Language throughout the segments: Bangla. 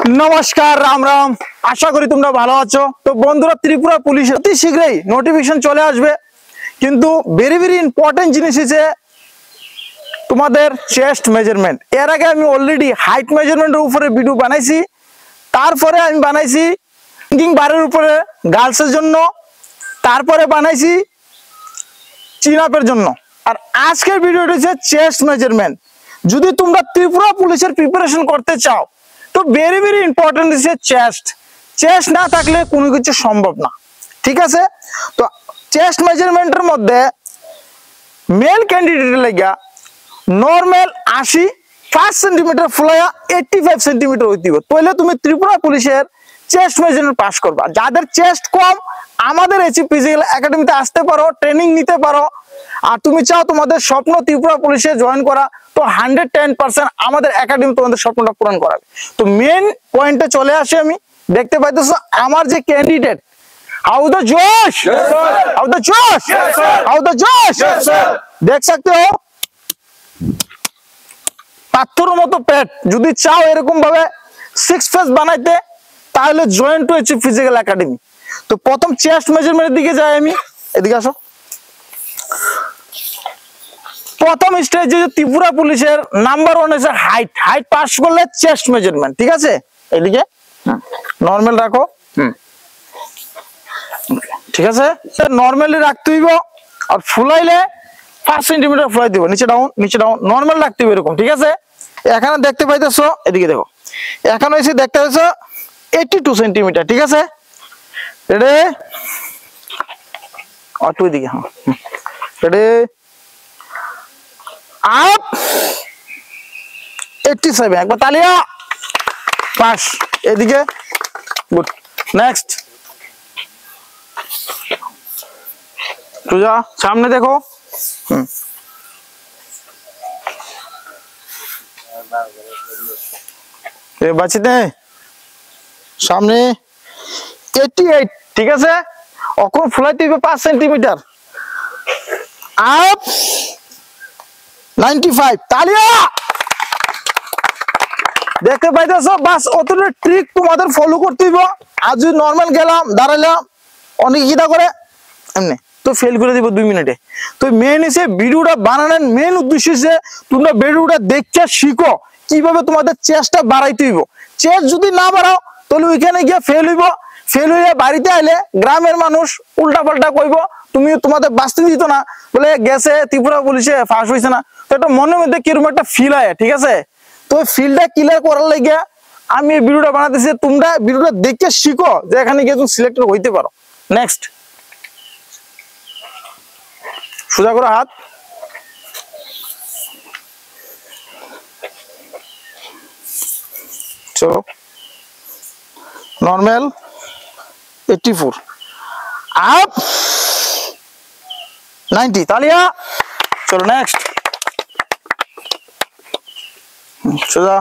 नमस्कार राम राम आशा करी तुम्हारा ভালো আছো। তো বন্ধুরা ত্রিপুরা পুলিশ অতি শীঘ্রই নোটিফিকেশন চলে আসবে, কিন্তু ভেরি ভেরি ইম্পর্টেন্ট জিনিস আছে তোমাদের চেস্ট মেজারমেন্ট। এর আগে আমি অলরেডি হাইট মেজারমেন্টের উপরে ভিডিও বানাইছি, তারপরে আমি বানাইছি র্যাঙ্কিং বারের উপরে গার্লসের জন্য, তারপরে বানাইছি চিন আপের জন্য। আর আজকের ভিডিওটা হচ্ছে চেস্ট মেজারমেন্ট। যদি তোমরা ত্রিপুরা পুলিশের প্রিপারেশন করতে চাও তো ভেরি ভেরি ইম্পর্টেন্ট হচ্ছে চেস্ট। চেস্ট না থাকলে কোনো কিছু সম্ভব না, ঠিক আছে? তো চেস্ট মেজারমেন্টের মধ্যে মেল ক্যান্ডিডেটের লাগা নর্মাল 85 সেন্টিমিটার ফুলাইয়া 85 সেন্টিমিটার হইতে হবে, তাহলে তুমি ত্রিপুরা পুলিশের চেস্ট মেজারমেন্ট পাস করবা। যাদের চেস্ট কম আমাদের এসি ফিজিক্যাল একাডেমিতে আসতে পারো, ট্রেনিং নিতে পারো। আর তুমি চাও তোমাদের স্বপ্ন ত্রিপুরা পুলিশে জয়েন করা, তো 110% আমাদের একাডেমি তোমাদের স্বপ্নটা পূরণ করাবে। তো মেন পয়েন্টে চলে আসি, আমি দেখতে পাইতেছো আমার যে ক্যান্ডিডেট हाउ द जोश, हाउ द जोश, हाउ द जोश, देख सकते हो পাথরের মতো পেট। যদি চাও এরকম ভাবে 6 ফেস বানাইতে তাহলে join to H physical academy. তো প্রথম চেস্ট মেজারমেন্টের দিকে যাই আমি, এদিকে আসো। প্রথম স্টেজে ত্রিপুরা পুলিশের নাম্বার 1 হচ্ছে হাইট। হাইট পাস করলে চেস্ট মেজারমেন্ট, ঠিক আছে? এদিকে নরমাল রাখো, ঠিক আছে? নরমালি রাখতে হইব। আর ফুলাইলে 5 সেন্টিমিটার ফুলাই দিব, নিচে ডাউন নিচে ডাউন, নরমাল রাখতে হইব এরকম, ঠিক আছে? এখানে দেখতে পাইতেছো, এদিকে দেখো, এখানে এসে দেখতে পাইছো 82 সেন্টিমিটার, ঠিক আছে? রেডি? আর তুই দিকে, হ্যাঁ রেডি আপ 87, একবার তালিয়া, পাস। এদিকে গুড, নেক্সট সোজা সামনে দেখো, বাঁচিতে সামনে 88, ঠিক আছে? অখন ফুলাইতে 5 সেন্টিমিটার, আপ 95, তালিয়া। দেখতে পাইতেছো, বাস অতটা ট্রিক তোমাদের ফলো করতে হইব। আর যদি নর্মাল গেলাম দাঁড়াইলাম অনেক ইদা করে এমনি তো ফেল করে দিব 2 মিনিটে। তো মেন এসে ভিডিওটা বানানোর মেন উদ্দেশ্য হচ্ছে তোমরা ভিডিওটা দেখে শিখো কিভাবে তোমাদের চেস্টটা বাড়াইতে হইব। চেস্ট যদি না বাড়াও তাহলে ওইখানে গিয়ে ফেল হইব। ফেল হইয়া বাড়িতে আইলে গ্রামের মানুষ উল্টা পাল্টা কইব, তুমি তোমাদের বাঁচতে দিত না, বলে গেছে ত্রিপুরা পুলিশে ফাঁস হয়েছে না। তো এটা মনের মধ্যে কিরকম একটা ফিল হয়, ঠিক আছে? তো ফিলটা ক্লিয়ার করার লাগিয়া আমি এই ভিডিওটা বানাতেছি। তোমরা ভিডিওটা দেখে শিখো যে এখানে গিয়ে তুমি সিলেক্টেড হইতে পারো। নেক্সট সোজা করো হাত, চলো নর্মাল 84, আপ 90, তালিয়া। চলো নেক্সট সোজা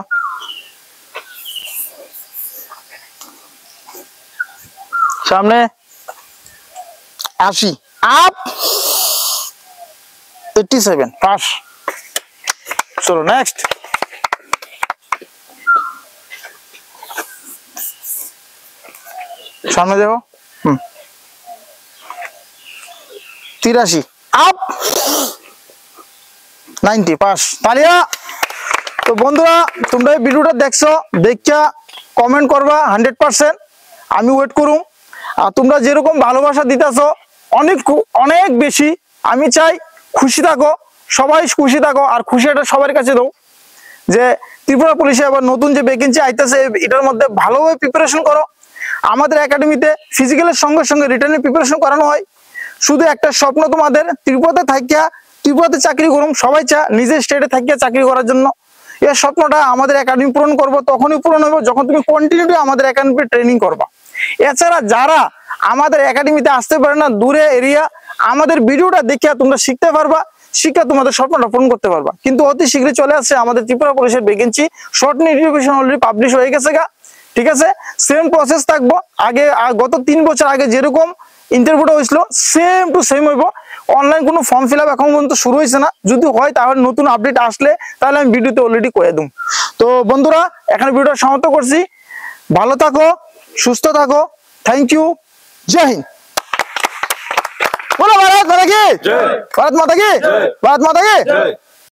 সামনে 80, আপ 87, পাস। চলো নেক্সট সামনে দেখো, 83, আপ 90, পাস, তালিয়া। তো বন্ধুরা তোমরা এই ভিডিওটা দেখছো, দেখা কমেন্ট করবা 100%, আমি ওয়েট করুম। আর তোমরা যেরকম ভালোবাসা দিতেছো অনেক অনেক বেশি, আমি চাই খুশি থাকো, সবাই খুশি থাকো। আর খুশিটা সবার কাছে দাও যে ত্রিপুরা পুলিশে আবার নতুন যে ভ্যাকেন্সি আইতেছে এটার মধ্যে ভালোভাবে প্রিপারেশন করো। আমাদের একাডেমিতে ফিজিক্যালের সঙ্গে সঙ্গে রিটার্নের প্রিপারেশন করানো হয়। শুধু একটা স্বপ্ন তোমাদের ত্রিপুরাতে থাকিয়া ত্রিপুরাতে চাকরি করুম, সবাই চা নিজের স্টেটে থাকিয়া চাকরি করার জন্য। এই স্বপ্নটা আমাদের একাডেমি পূরণ করবো, তখনই পূরণ হবে যখন তুমি কন্টিনিউ আমাদের একাডেমিতে ট্রেনিং করবা। এছাড়া যারা আমাদের একাডেমিতে আসতে পারে না, দূরে এরিয়া, আমাদের ভিডিওটা দেখে তোমরা শিখতে পারবা, শিক্ষা তোমাদের স্বপ্নটা পূরণ করতে পারবা। কিন্তু অতি শীঘ্রই চলে আসছে আমাদের ত্রিপুরা পুলিশের vacancy, short notification already publish হয়ে গেছে গা, ঠিক আছে? সেম প্রসেস থাকবো আগে, গত 3 বছর আগে যেরকম ইন্টারভিউটা হয়েছিল সেম টু সেম হইব। অনলাইন কোনো ফর্ম ফিল আপ এখন পর্যন্ত শুরু হয়েছে না, যদি হয় তাহলে নতুন আপডেট আসলে তাহলে আমি ভিডিওতে অলরেডি করে দিই। তো বন্ধুরা এখানে ভিডিওটা সমাপ্ত করছি। ভালো থাকো, সুস্থ থাকো। Thank you. জয় হিন্দ। বলো ভারত মাতা কি, ভারত মাতা কি, ভারত মাতা কি।